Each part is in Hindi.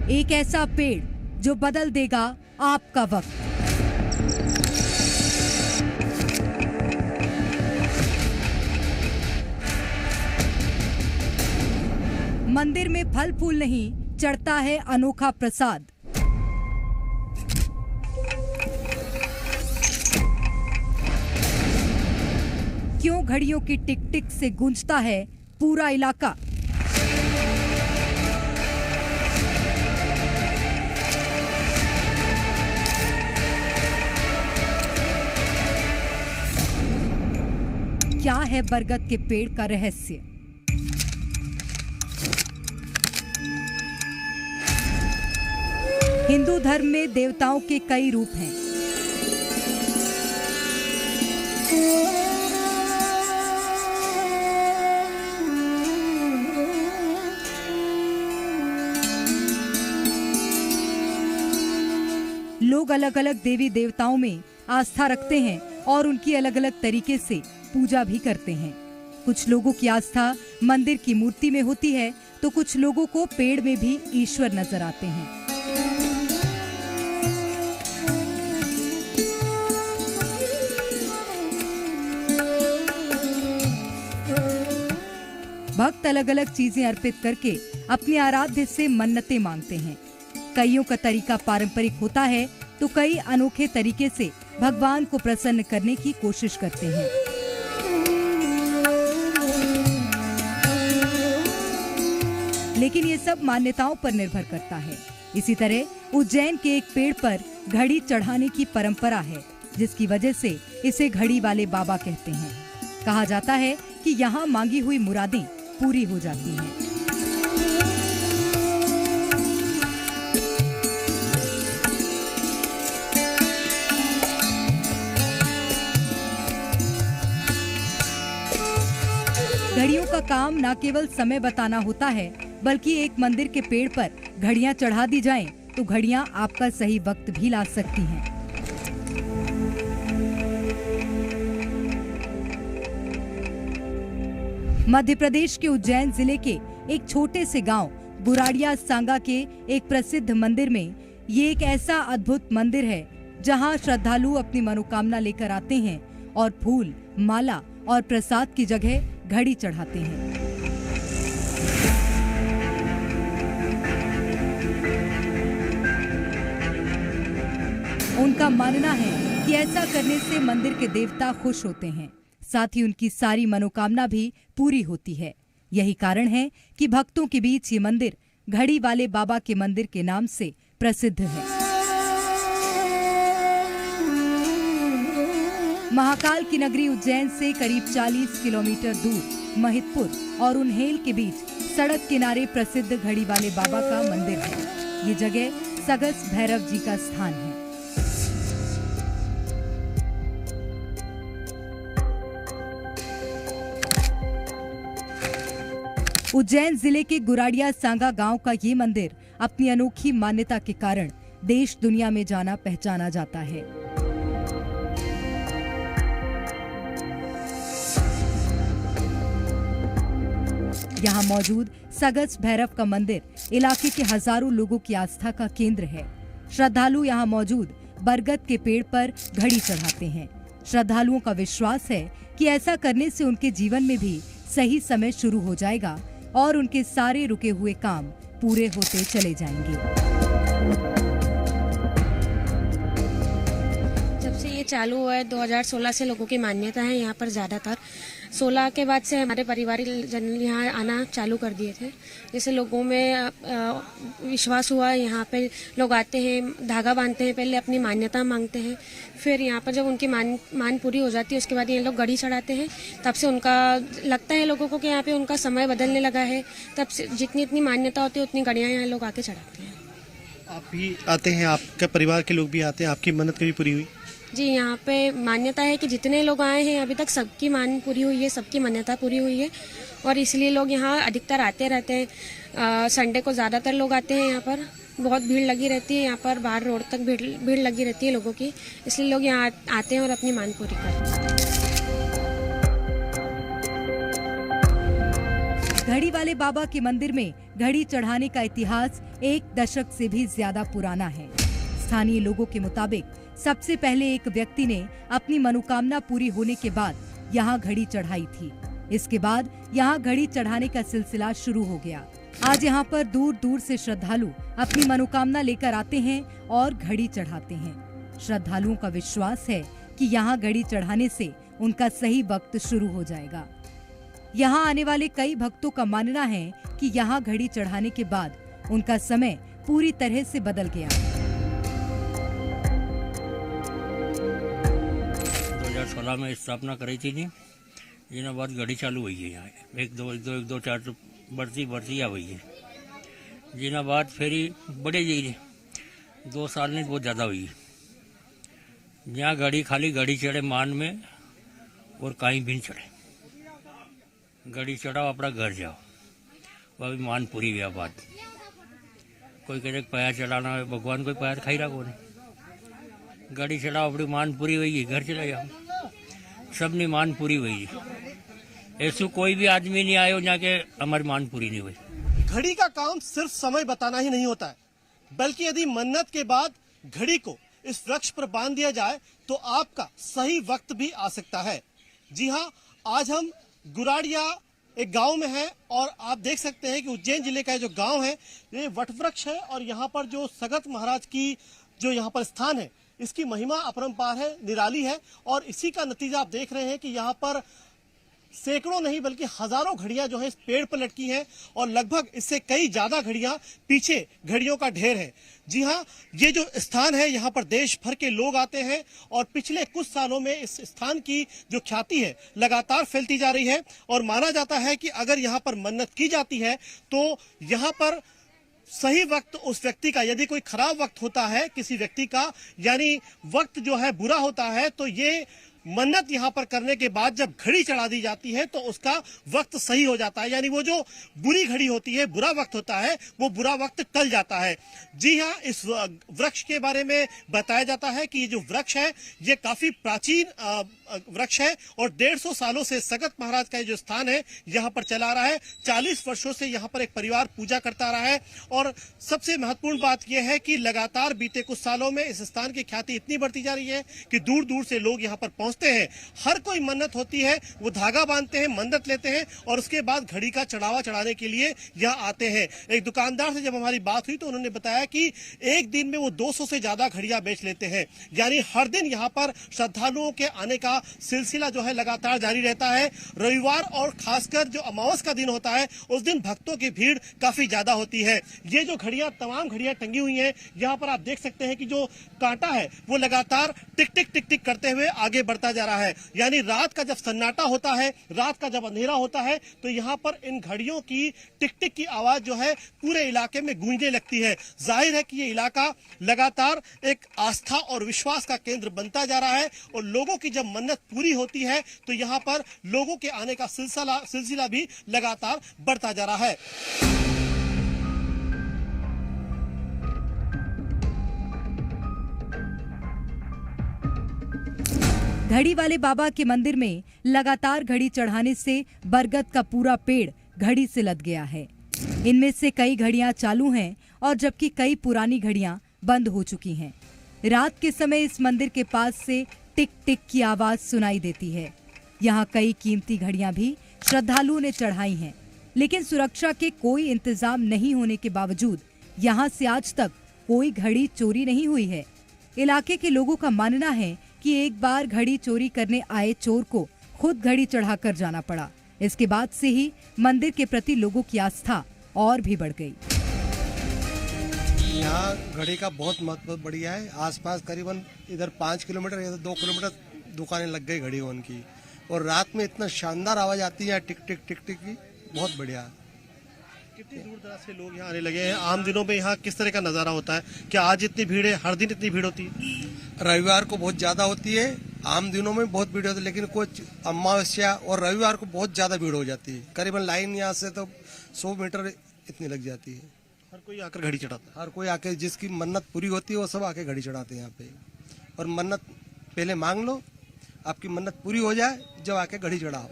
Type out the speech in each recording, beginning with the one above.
एक ऐसा पेड़ जो बदल देगा आपका वक्त। मंदिर में फल फूल नहीं, चढ़ता है अनोखा प्रसाद। क्यों घड़ियों की टिक टिक से गूंजता है पूरा इलाका। क्या है बरगद के पेड़ का रहस्य? हिंदू धर्म में देवताओं के कई रूप हैं। लोग अलग अलग देवी देवताओं में आस्था रखते हैं और उनकी अलग अलग तरीके से पूजा भी करते हैं। कुछ लोगों की आस्था मंदिर की मूर्ति में होती है तो कुछ लोगों को पेड़ में भी ईश्वर नजर आते हैं। भक्त अलग अलग चीजें अर्पित करके अपने आराध्य से मन्नतें मांगते हैं। कईयों का तरीका पारंपरिक होता है तो कई अनोखे तरीके से भगवान को प्रसन्न करने की कोशिश करते हैं। लेकिन ये सब मान्यताओं पर निर्भर करता है। इसी तरह उज्जैन के एक पेड़ पर घड़ी चढ़ाने की परंपरा है, जिसकी वजह से इसे घड़ी वाले बाबा कहते हैं। कहा जाता है कि यहाँ मांगी हुई मुरादें पूरी हो जाती हैं। घड़ियों का काम न केवल समय बताना होता है, बल्कि एक मंदिर के पेड़ पर घड़ियां चढ़ा दी जाएं तो घड़ियां आपका सही वक्त भी ला सकती हैं। मध्य प्रदेश के उज्जैन जिले के एक छोटे से गांव गुराड़िया सांगा के एक प्रसिद्ध मंदिर में ये एक ऐसा अद्भुत मंदिर है जहां श्रद्धालु अपनी मनोकामना लेकर आते हैं और फूल, माला और प्रसाद की जगह घड़ी चढ़ाते हैं। उनका मानना है कि ऐसा करने से मंदिर के देवता खुश होते हैं, साथ ही उनकी सारी मनोकामना भी पूरी होती है। यही कारण है कि भक्तों के बीच ये मंदिर घड़ी वाले बाबा के मंदिर के नाम से प्रसिद्ध है। महाकाल की नगरी उज्जैन से करीब 40 किलोमीटर दूर महिदपुर और उन्हेल के बीच सड़क किनारे प्रसिद्ध घड़ी वाले बाबा का मंदिर है। ये जगह सगस भैरव जी का स्थान है। उज्जैन जिले के गुराड़िया सांगा गांव का ये मंदिर अपनी अनोखी मान्यता के कारण देश दुनिया में जाना पहचाना जाता है। यहाँ मौजूद सगस भैरव का मंदिर इलाके के हजारों लोगों की आस्था का केंद्र है। श्रद्धालु यहाँ मौजूद बरगद के पेड़ पर घड़ी चढ़ाते हैं। श्रद्धालुओं का विश्वास है कि ऐसा करने से उनके जीवन में भी सही समय शुरू हो जाएगा और उनके सारे रुके हुए काम पूरे होते चले जाएंगे। जब से ये चालू हुआ है 2016 से लोगों की मान्यता है यहाँ पर ज्यादातर। 16 के बाद से हमारे परिवारिक जन यहाँ आना चालू कर दिए थे। जैसे लोगों में विश्वास हुआ, यहाँ पे लोग आते हैं, धागा बांधते हैं, पहले अपनी मान्यता मांगते हैं, फिर यहाँ पर जब उनकी मान पूरी हो जाती है उसके बाद ये लोग घड़ी चढ़ाते हैं। तब से उनका लगता है लोगों को कि यहाँ पे उनका समय बदलने लगा है। तब से जितनी इतनी मान्यता होती है उतनी घड़ियाँ यहाँ लोग आके चढ़ाते हैं। आप भी आते हैं, आपके परिवार के लोग भी आते हैं, आपकी मन्नत कभी पूरी हुई? जी, यहाँ पे मान्यता है कि जितने लोग आए हैं अभी तक सबकी मान पूरी हुई है, सबकी मान्यता पूरी हुई है और इसलिए लोग यहाँ अधिकतर आते रहते हैं। संडे को ज़्यादातर लोग आते हैं। यहाँ पर बहुत भीड़ लगी रहती है, यहाँ पर बाहर रोड तक भीड़ लगी रहती है लोगों की, इसलिए लोग यहाँ आते हैं और अपनी मान पूरी करते हैं। घड़ी वाले बाबा के मंदिर में घड़ी चढ़ाने का इतिहास 1 दशक से भी ज्यादा पुराना है। स्थानीय लोगों के मुताबिक सबसे पहले एक व्यक्ति ने अपनी मनोकामना पूरी होने के बाद यहाँ घड़ी चढ़ाई थी। इसके बाद यहाँ घड़ी चढ़ाने का सिलसिला शुरू हो गया। आज यहाँ पर दूर दूर से श्रद्धालु अपनी मनोकामना लेकर आते हैं और घड़ी चढ़ाते हैं। श्रद्धालुओं का विश्वास है कि यहाँ घड़ी चढ़ाने से उनका सही वक्त शुरू हो जाएगा। यहाँ आने वाले कई भक्तों का मानना है कि यहाँ घड़ी चढ़ाने के बाद उनका समय पूरी तरह से बदल गया। 2016 में स्थापना करी थी जी, जिन बाद घड़ी चालू हुई है यहाँ। एक दो चार तो बढ़ती आ हुई है। जिन बाद फेरी बढ़े जी 2 साल में बहुत ज़्यादा हुई है। यहाँ घड़ी खाली घड़ी चढ़े मान में और कहीं भी चढ़े। घड़ी चढ़ाओ अपना घर जाओ, वह भी मान पूरी हुआ बात। कोई कहते पैर चढ़ाना है भगवान, कोई पैर खाई रहा कौन। घड़ी चढ़ाओ अपनी मान पूरी हुई है, घर चले जाओ, सबने मान पूरी हुई है। ऐसा कोई भी आदमी नहीं आयो जहाँ के हमारी मान पूरी नहीं हुई। घड़ी का काम सिर्फ समय बताना ही नहीं होता है, बल्कि यदि मन्नत के बाद घड़ी को इस वृक्ष पर बांध दिया जाए तो आपका सही वक्त भी आ सकता है। जी हाँ, आज हम गुराड़िया एक गांव में है और आप देख सकते हैं कि उज्जैन जिले का जो गांव है ये वटवृक्ष है और यहाँ पर जो सगत महाराज की जो यहाँ पर स्थान है इसकी महिमा अपरंपार है, निराली है। और इसी का नतीजा आप देख रहे हैं कि यहाँ पर सैकड़ों नहीं बल्कि हजारों घड़ियां जो है इस पेड़ पर लटकी हैं और लगभग इससे कई ज्यादा घड़ियां पीछे घड़ियों का ढेर है। जी हाँ, ये जो स्थान है यहाँ पर देश भर के लोग आते हैं और पिछले कुछ सालों में इस स्थान की जो ख्याति है लगातार फैलती जा रही है। और माना जाता है कि अगर यहाँ पर मन्नत की जाती है तो यहाँ पर सही वक्त उस व्यक्ति का, यदि कोई खराब वक्त होता है किसी व्यक्ति का, यानी वक्त जो है बुरा होता है, तो ये मन्नत यहाँ पर करने के बाद जब घड़ी चढ़ा दी जाती है तो उसका वक्त सही हो जाता है। यानी वो जो बुरी घड़ी होती है, बुरा वक्त होता है, वो बुरा वक्त टल जाता है। जी हाँ, इस वृक्ष के बारे में बताया जाता है कि ये जो वृक्ष है ये काफी प्राचीन वृक्ष है और 150 सालों से सगत महाराज का जो स्थान है यहाँ पर चला रहा है। 40 वर्षों से यहाँ पर एक परिवार पूजा करता रहा है। और सबसे महत्वपूर्ण बात यह है कि लगातार बीते कुछ सालों में इस स्थान की ख्याति इतनी बढ़ती जा रही है कि दूर दूर से लोग यहाँ पर पहुंचते हैं। हर कोई मन्नत होती है, वो धागा बांधते हैं, मन्नत लेते हैं और उसके बाद घड़ी का चढ़ावा चढ़ाने के लिए यहाँ आते हैं। एक दुकानदार से जब हमारी बात हुई तो उन्होंने बताया कि एक दिन में वो 200 से ज्यादा घड़ियां बेच लेते हैं। यानी हर दिन यहाँ पर श्रद्धालुओं के आने का सिलसिला जो है लगातार जारी रहता है। रविवार और खासकर जो अमावस का दिन होता है उस दिन भक्तों की भीड़ काफी ज्यादा होती है। ये जो घड़ियां, तमाम घड़ियां टंगी हुई हैं, यहाँ पर आप देख सकते हैं कि जो कांटा है वो लगातार टिक टिक टिक टिक करते हुए आगे बढ़ता जा रहा है। यानी रात का जब सन्नाटा होता है, रात का जब अंधेरा होता है तो यहाँ पर इन घड़ियों की टिक टिक की आवाज जो है पूरे इलाके में गूंजने लगती है। जाहिर है कि ये इलाका लगातार एक आस्था और विश्वास का केंद्र बनता जा रहा है और लोगों की जब मन्नत पूरी होती है तो यहाँ पर लोगों के आने का सिलसिला भी लगातार बढ़ता जा रहा है। घड़ी वाले बाबा के मंदिर में लगातार घड़ी चढ़ाने से बरगद का पूरा पेड़ घड़ी से लद गया है। इनमें से कई घड़ियां चालू हैं और जबकि कई पुरानी घड़ियां बंद हो चुकी हैं। रात के समय इस मंदिर के पास से टिक टिक की आवाज सुनाई देती है। यहाँ कई कीमती घड़ियां भी श्रद्धालुओं ने चढ़ाई हैं, लेकिन सुरक्षा के कोई इंतजाम नहीं होने के बावजूद यहाँ से आज तक कोई घड़ी चोरी नहीं हुई है। इलाके के लोगों का मानना है कि एक बार घड़ी चोरी करने आए चोर को खुद घड़ी चढ़ाकर जाना पड़ा। इसके बाद से ही मंदिर के प्रति लोगों की आस्था और भी बढ़ गई। यहाँ घड़ी का बहुत महत्व बढ़िया है। आसपास करीबन इधर 5 किलोमीटर या 2 किलोमीटर दुकानें लग गई घड़ी की, और रात में इतना शानदार आवाज आती है टिक टिक टिक टिक की, बहुत बढ़िया। कितनी दूर दराज से लोग यहाँ आने लगे हैं। आम दिनों में यहाँ किस तरह का नजारा होता है? क्या आज इतनी भीड़ है? हर दिन इतनी भीड़ होती है? रविवार को बहुत ज्यादा होती है, आम दिनों में बहुत भीड़ होती है, लेकिन कुछ अमावस्या और रविवार को बहुत ज्यादा भीड़ हो जाती है। करीबन लाइन यहाँ से तो 100 मीटर इतनी लग जाती है। हर कोई आकर घड़ी चढ़ाता है। हर कोई आके, जिसकी मन्नत पूरी होती है वो सब आके घड़ी चढ़ाते हैं यहाँ पे। और मन्नत पहले मांग लो, आपकी मन्नत पूरी हो जाए जब आके घड़ी चढ़ाओ।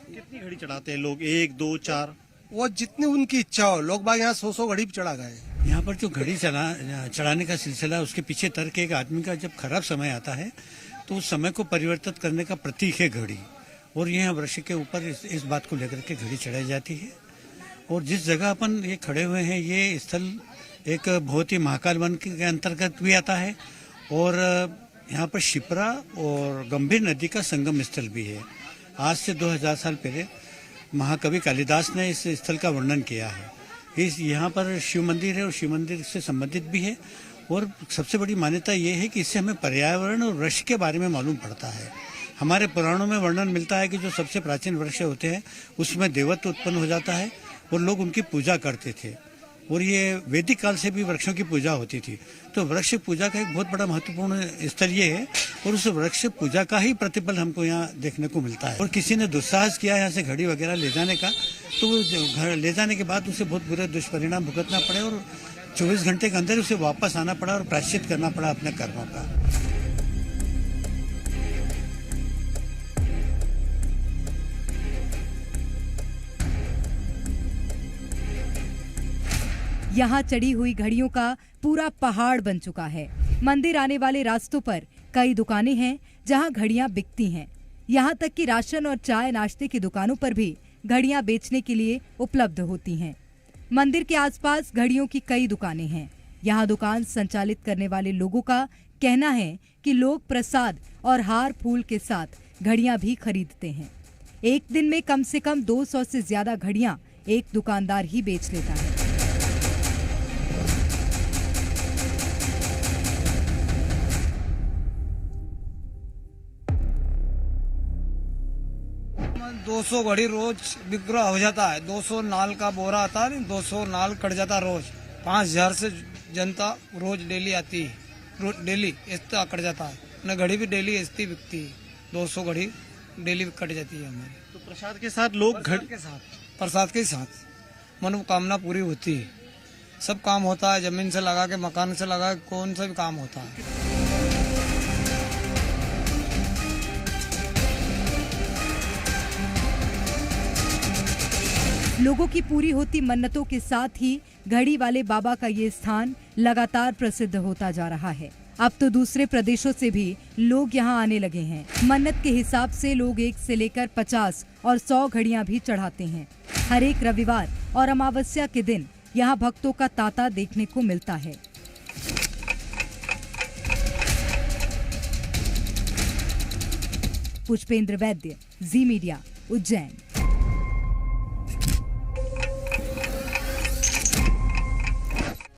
कितनी घड़ी चढ़ाते हैं लोग? 1, 2, 4? वो जितनी उनकी इच्छा हो। लोग बाग यहाँ 100 घड़ी चढ़ा गए। यहाँ पर जो घड़ी चढ़ाने का सिलसिला, उसके पीछे तर्क एक आदमी का जब खराब समय आता है तो उस समय को परिवर्तित करने का प्रतीक है घड़ी, और यहाँ वृक्ष के ऊपर इस बात को लेकर के घड़ी चढ़ाई जाती है। और जिस जगह अपन ये खड़े हुए हैं, ये स्थल एक बहुत ही महाकाल वन के अंतर्गत भी आता है, और यहाँ पर शिप्रा और गंभीर नदी का संगम स्थल भी है। आज से 2000 साल पहले महाकवि कालिदास ने इस स्थल का वर्णन किया है। इस यहाँ पर शिव मंदिर है और शिव मंदिर से संबंधित भी है, और सबसे बड़ी मान्यता ये है कि इससे हमें पर्यावरण और वृक्ष के बारे में मालूम पड़ता है। हमारे पुराणों में वर्णन मिलता है कि जो सबसे प्राचीन वृक्ष होते हैं उसमें देवत्व उत्पन्न हो जाता है और लोग उनकी पूजा करते थे, और ये वैदिक काल से भी वृक्षों की पूजा होती थी। तो वृक्ष पूजा का एक बहुत बड़ा महत्वपूर्ण स्थल ये है, और उस वृक्ष पूजा का ही प्रतिफल हमको यहाँ देखने को मिलता है। और किसी ने दुस्साहस किया यहाँ से घड़ी वगैरह ले जाने का, तो घर ले जाने के बाद उसे बहुत बुरे दुष्परिणाम भुगतना पड़े, और 24 घंटे के अंदर उसे वापस आना पड़ा और प्रायश्चित करना पड़ा अपने कर्मों का। यहाँ चढ़ी हुई घड़ियों का पूरा पहाड़ बन चुका है। मंदिर आने वाले रास्तों पर कई दुकानें हैं जहाँ घड़ियाँ बिकती हैं। यहाँ तक कि राशन और चाय नाश्ते की दुकानों पर भी घड़ियाँ बेचने के लिए उपलब्ध होती हैं। मंदिर के आसपास घड़ियों की कई दुकानें हैं। यहाँ दुकान संचालित करने वाले लोगों का कहना है कि लोग प्रसाद और हार फूल के साथ घड़ियाँ भी खरीदते हैं। एक दिन में कम से कम 200 से ज्यादा घड़ियाँ एक दुकानदार ही बेच लेता है। दो 200 घड़ी रोज बिक्रा हो जाता है। 200 नाल का बोरा आता है, 200 नाल कट जाता रोज। 5000 से जनता रोज डेली आती है, रोज डेली इतना कट जाता है। न घड़ी भी डेली ऐसी बिकती है। 200 घड़ी डेली कट जाती है हमारी। तो प्रसाद के साथ लोग प्रसाद के साथ मनोकामना पूरी होती है। सब काम होता है, जमीन से लगा के, मकान से लगा के, कौन सा भी काम होता है। लोगों की पूरी होती मन्नतों के साथ ही घड़ी वाले बाबा का ये स्थान लगातार प्रसिद्ध होता जा रहा है। अब तो दूसरे प्रदेशों से भी लोग यहाँ आने लगे हैं। मन्नत के हिसाब से लोग 1 से लेकर 50 और 100 घड़ियाँ भी चढ़ाते हैं। हर एक रविवार और अमावस्या के दिन यहाँ भक्तों का तांता देखने को मिलता है। पुष्पेंद्र वैद्य, जी मीडिया, उज्जैन।